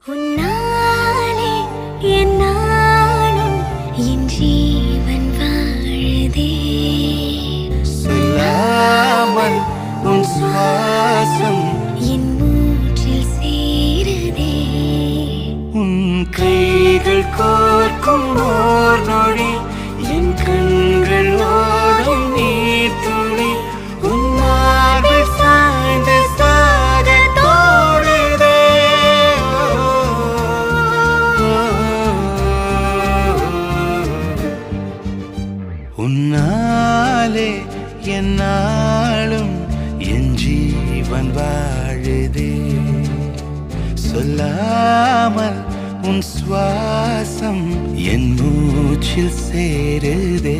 உன்னாலே என் நாளும் என் ஜீவன் வாழுதே. சொல்லாமல் உன் சுவாசம் என் மூச்சில் சேருதே. உன் கைகள் கோர்க்கும் ஓர் நொடி என் கண்கள் ஓடும் நீர் துளி உன் மார்பில் சாய்ந்து சாக தோடுதே. உன்னாலே என் நாளும் என் ஜீவன் வாழுதே. சொல்லாமல் உன் சுவாசம் என் மூச்சில் சேருதே.